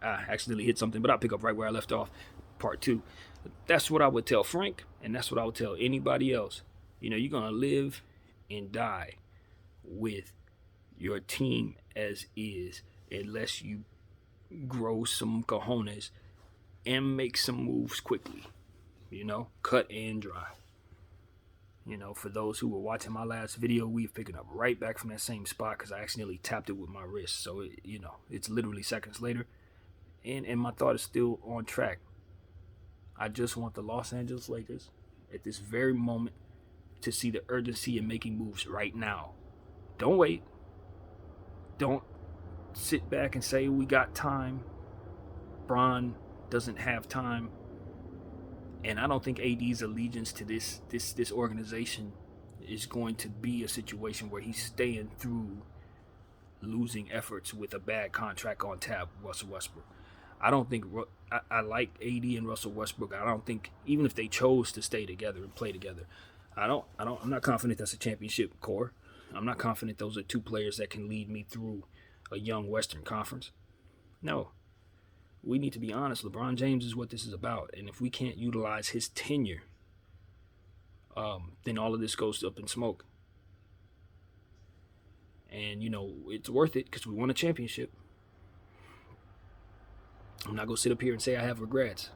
I accidentally hit something, but I'll pick up right where I left off. Part 2. That's what I would tell Frank, and that's what I would tell anybody else. You're going to live and die with your team as is, unless you grow some cojones and make some moves quickly. Cut and dry. For those who were watching my last video, we're picking up right back from that same spot because I accidentally tapped it with my wrist. So, it's literally seconds later. And my thought is still on track. I just want the Los Angeles Lakers at this very moment to see the urgency in making moves right now. Don't wait. Don't sit back and say we got time. Bron doesn't have time. And I don't think AD's allegiance to this organization is going to be a situation where he's staying through losing efforts with a bad contract on tap, Russell Westbrook. I don't think I like AD and Russell Westbrook. I don't think, even if they chose to stay together and play together, I'm not confident that's a championship core. I'm not confident those are two players that can lead me through a young Western Conference. No. We need to be honest. LeBron James is what this is about. And if we can't utilize his tenure, then all of this goes up in smoke. And, it's worth it because we won a championship. I'm not going to sit up here and say I have regrets.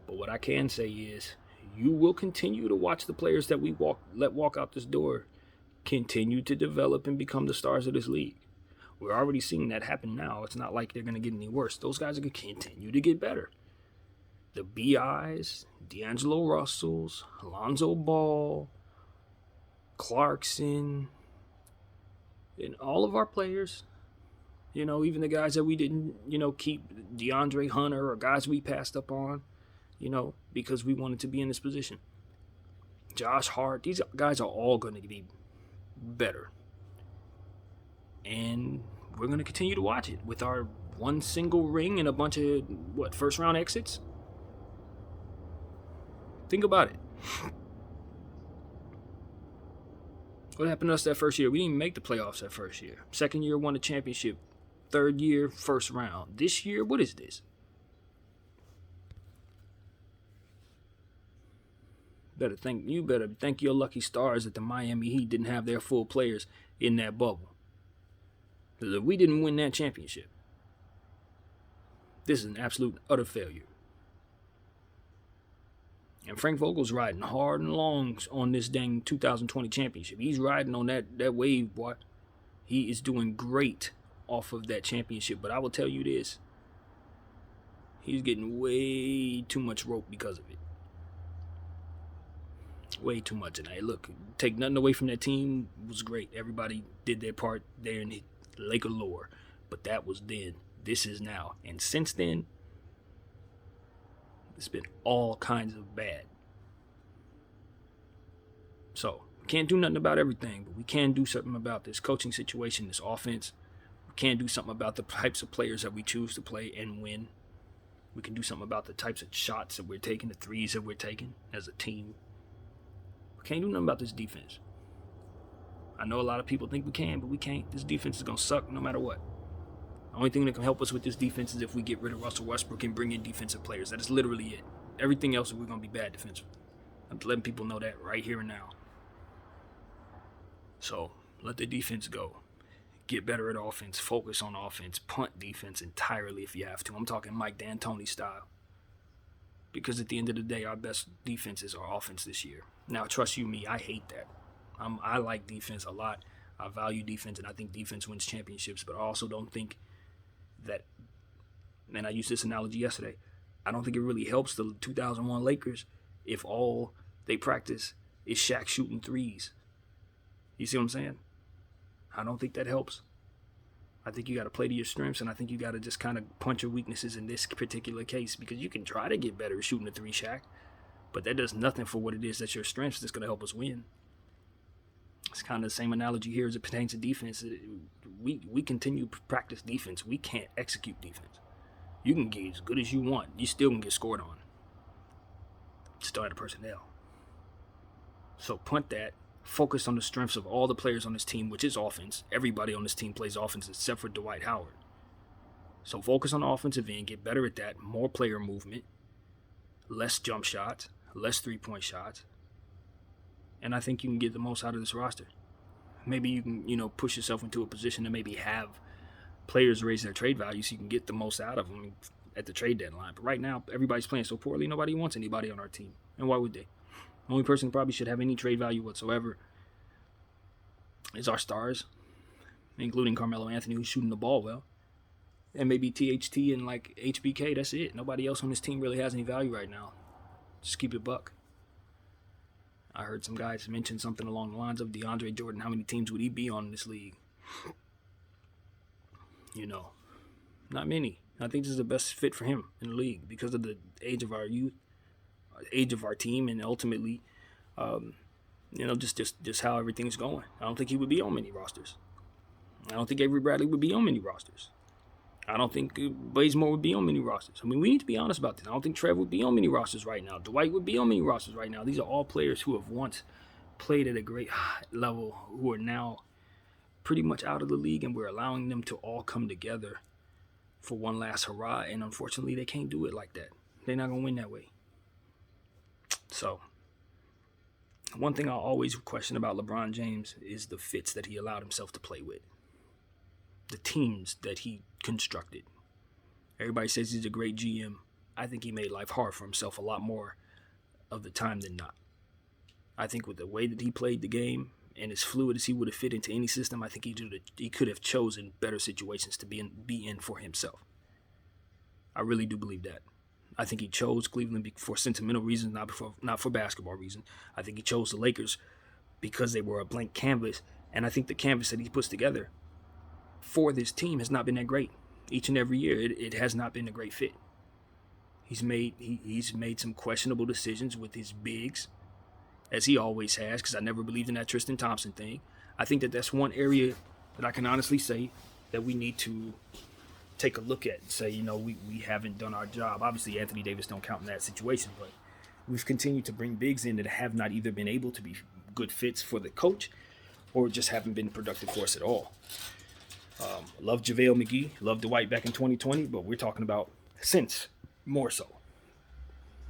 But what I can say is you will continue to watch the players that we let walk out this door continue to develop and become the stars of this league. We're already seeing that happen now. It's not like they're going to get any worse. Those guys are going to continue to get better. The B.I.s, D'Angelo Russells, Alonzo Ball, Clarkson, and all of our players, even the guys that we didn't, keep, DeAndre Hunter, or guys we passed up on, because we wanted to be in this position. Josh Hart, these guys are all going to be better. And we're going to continue to watch it with our one single ring and a bunch of, first round exits? Think about it. What happened to us that first year? We didn't even make the playoffs that first year. Second year, won the championship. Third year, first round. This year, what is this? You better thank your lucky stars that the Miami Heat didn't have their full players in that bubble. Because if we didn't win that championship, this is an absolute utter failure. And Frank Vogel's riding hard and long on this dang 2020 championship. He's riding on that wave, boy. He is doing great off of that championship. But I will tell you this. He's getting way too much rope because of it. Way too much. And hey, look, take nothing away from that team. It was great. Everybody did their part there in the Laker lore. But that was then. This is now. And since then, it's been all kinds of bad. So, can't do nothing about everything, but we can do something about this coaching situation, this offense. We can do something about the types of players that we choose to play and win. We can do something about the types of shots that we're taking, the threes that we're taking as a team. We can't do nothing about this defense. I know a lot of people think we can, but we can't. This defense is going to suck no matter what. The only thing that can help us with this defense is if we get rid of Russell Westbrook and bring in defensive players. That is literally it. Everything else, we're going to be bad defensively. I'm letting people know that right here and now. So, let the defense go. Get better at offense. Focus on offense. Punt defense entirely if you have to. I'm talking Mike D'Antoni style. Because at the end of the day, our best defense is our offense this year. Now, trust you me, I hate that. I like defense a lot. I value defense, and I think defense wins championships. But I also don't think that, and I used this analogy yesterday, I don't think it really helps the 2001 Lakers if all they practice is Shaq shooting threes. You see what I'm saying? I don't think that helps. I think you got to play to your strengths, and I think you got to just kind of punch your weaknesses in this particular case, because you can try to get better at shooting a three, Shaq, but that does nothing for what it is that's your strengths that's going to help us win. It's kind of the same analogy here as it pertains to defense. We continue to practice defense. We can't execute defense. You can get as good as you want. You still can get scored on. Still out of personnel. So punt that. Focus on the strengths of all the players on this team, which is offense. Everybody on this team plays offense except for Dwight Howard. So focus on the offensive end, get better at that, more player movement, less jump shots, less three-point shots, and I think you can get the most out of this roster. Maybe you can, push yourself into a position to maybe have players raise their trade value so you can get the most out of them at the trade deadline. But right now, everybody's playing so poorly, nobody wants anybody on our team. And why would they? The only person who probably should have any trade value whatsoever is our stars, including Carmelo Anthony, who's shooting the ball well. And maybe THT and like HBK, that's it. Nobody else on this team really has any value right now. Just keep it buck. I heard some guys mention something along the lines of DeAndre Jordan. How many teams would he be on in this league? Not many. I think this is the best fit for him in the league because of the age of our youth, age of our team, and ultimately, just how everything's going. I don't think he would be on many rosters. I don't think Avery Bradley would be on many rosters. I don't think Bazemore would be on many rosters. I mean, we need to be honest about this. I don't think Trev would be on many rosters right now. Dwight would be on many rosters right now. These are all players who have once played at a great level, who are now pretty much out of the league, and we're allowing them to all come together for one last hurrah. And unfortunately, they can't do it like that. They're not going to win that way. So, one thing I always question about LeBron James is the fits that he allowed himself to play with. The teams that he constructed. Everybody says he's a great GM. I think he made life hard for himself a lot more of the time than not. I think with the way that he played the game and as fluid as he would have fit into any system, I think he could have chosen better situations to be in for himself. I really do believe that. I think he chose Cleveland for sentimental reasons, not for basketball reasons. I think he chose the Lakers because they were a blank canvas, and I think the canvas that he puts together for this team has not been that great. Each and every year, it has not been a great fit. He's made some questionable decisions with his bigs, as he always has, because I never believed in that Tristan Thompson thing. I think that's one area that I can honestly say that we need to take a look at and say, we haven't done our job. Obviously, Anthony Davis don't count in that situation, but we've continued to bring bigs in that have not either been able to be good fits for the coach or just haven't been productive for us at all. Love JaVale McGee, love Dwight back in 2020, but we're talking about since more so.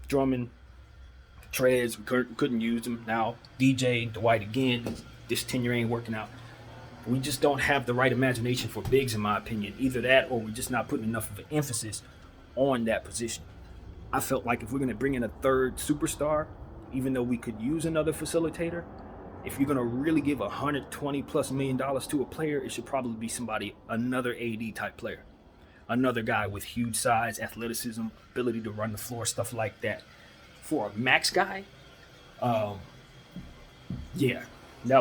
Drummond, Trez, we couldn't use them. Now DJ, Dwight again, this tenure ain't working out. We just don't have the right imagination for bigs, in my opinion. Either that or we're just not putting enough of an emphasis on that position. I felt like if we're going to bring in a third superstar, even though we could use another facilitator, if you're going to really give $120+ million to a player, it should probably be another AD type player. Another guy with huge size, athleticism, ability to run the floor, stuff like that. For a max guy, that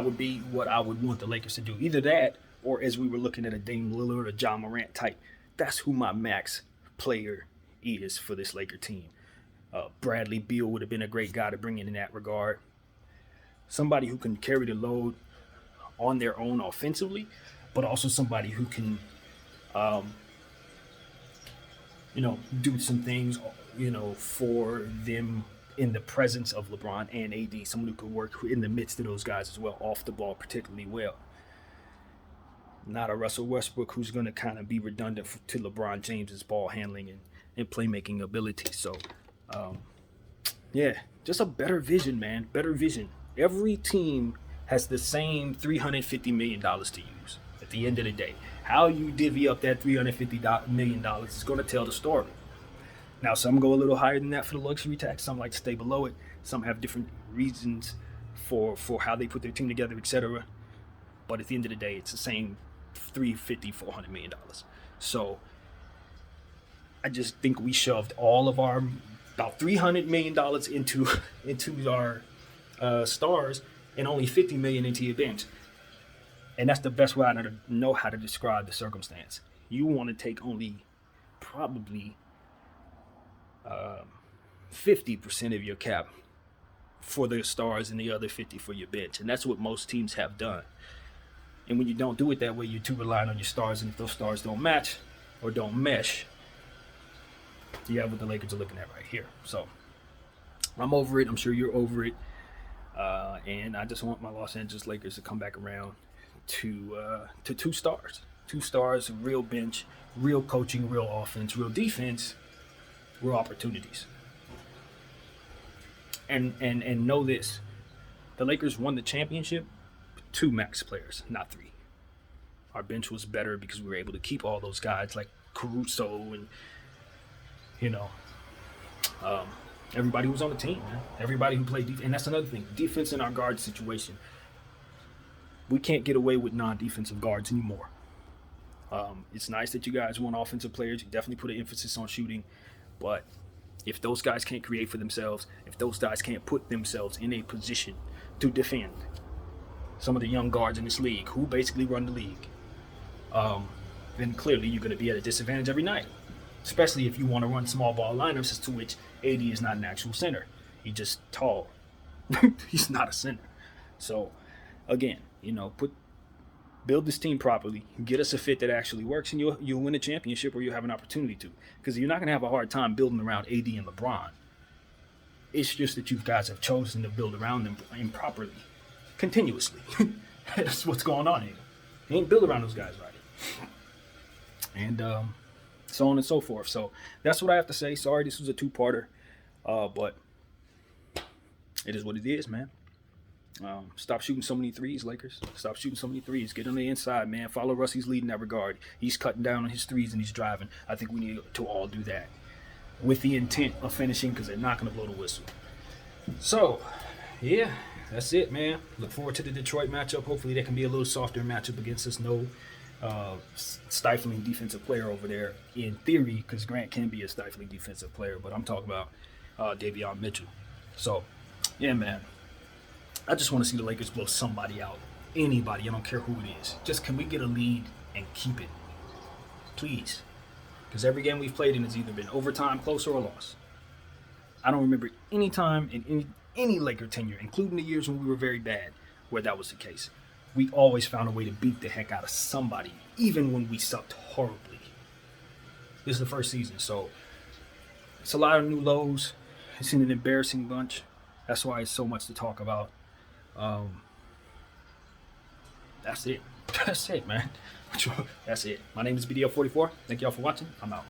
would be what I would want the Lakers to do. Either that, or as we were looking at a Dame Lillard or John Morant type, that's who my max player is for this Laker team. Bradley Beal would have been a great guy to bring in that regard. Somebody who can carry the load on their own offensively, but also somebody who can, do some things, for them in the presence of LeBron and AD. Someone who could work in the midst of those guys as well, off the ball particularly well. Not a Russell Westbrook who's going to kind of be redundant to LeBron James's ball handling and playmaking ability. So, just a better vision, man. Better vision. Every team has the same $350 million to use at the end of the day. How you divvy up that $350 million is going to tell the story. Now, some go a little higher than that for the luxury tax. Some like to stay below it. Some have different reasons for how they put their team together, etc. But at the end of the day, it's the same $400 million. So I just think we shoved all of our about $300 million into our stars and only $50 million into your bench. And that's the best way I know how to describe the circumstance. You want to take only probably 50% of your cap for the stars and the other 50 for your bench. And that's what most teams have done. And when you don't do it that way, you're too reliant on your stars. And if those stars don't match or don't mesh, you have what the Lakers are looking at right here. So I'm over it. I'm sure you're over it. And I just want my Los Angeles Lakers to come back around to 2 stars. 2 stars, real bench, real coaching, real offense, real defense, real opportunities. And know this: the Lakers won the championship with 2 max players, not 3. Our bench was better because we were able to keep all those guys like Caruso and you know everybody who was on the team, man. Everybody who played defense. And that's another thing: defense in our guard situation. We can't get away with non-defensive guards anymore. It's nice that you guys want offensive players. You definitely put an emphasis on shooting, but if those guys can't create for themselves, if those guys can't put themselves in a position to defend, some of the young guards in this league who basically run the league, then clearly you're going to be at a disadvantage every night, especially if you want to run small ball lineups, as to which AD is not an actual center. He's just tall. He's not a center. So, again, build this team properly, get us a fit that actually works, and you'll win a championship, or you'll have an opportunity to. Because you're not going to have a hard time building around AD and LeBron. It's just that you guys have chosen to build around them improperly, continuously. That's what's going on here. You ain't build around those guys right. And so on and so forth. So that's what I have to say. Sorry, this was a 2-parter, but it is what it is, man. Stop shooting so many threes, Lakers. Stop shooting so many threes. Get on the inside, man. Follow Russ. Lead in that regard. He's cutting down on his threes and he's driving. I think we need to all do that with the intent of finishing, because they're not going to blow the whistle. So, yeah, that's it, man. Look forward to the Detroit matchup. Hopefully that can be a little softer matchup against us. No stifling defensive player over there in theory, because Grant can be a stifling defensive player, but I'm talking about Davion Mitchell. So, yeah, man. I just want to see the Lakers blow somebody out. Anybody. I don't care who it is. Just can we get a lead and keep it? Please. Because every game we've played in has either been overtime, close, or a loss. I don't remember any time in any Laker tenure, including the years when we were very bad, where that was the case. We always found a way to beat the heck out of somebody, even when we sucked horribly. This is the first season, so it's a lot of new lows. It's an embarrassing bunch. That's why it's so much to talk about. That's it. That's it, man. That's it. My name is BDL44. Thank y'all for watching. I'm out.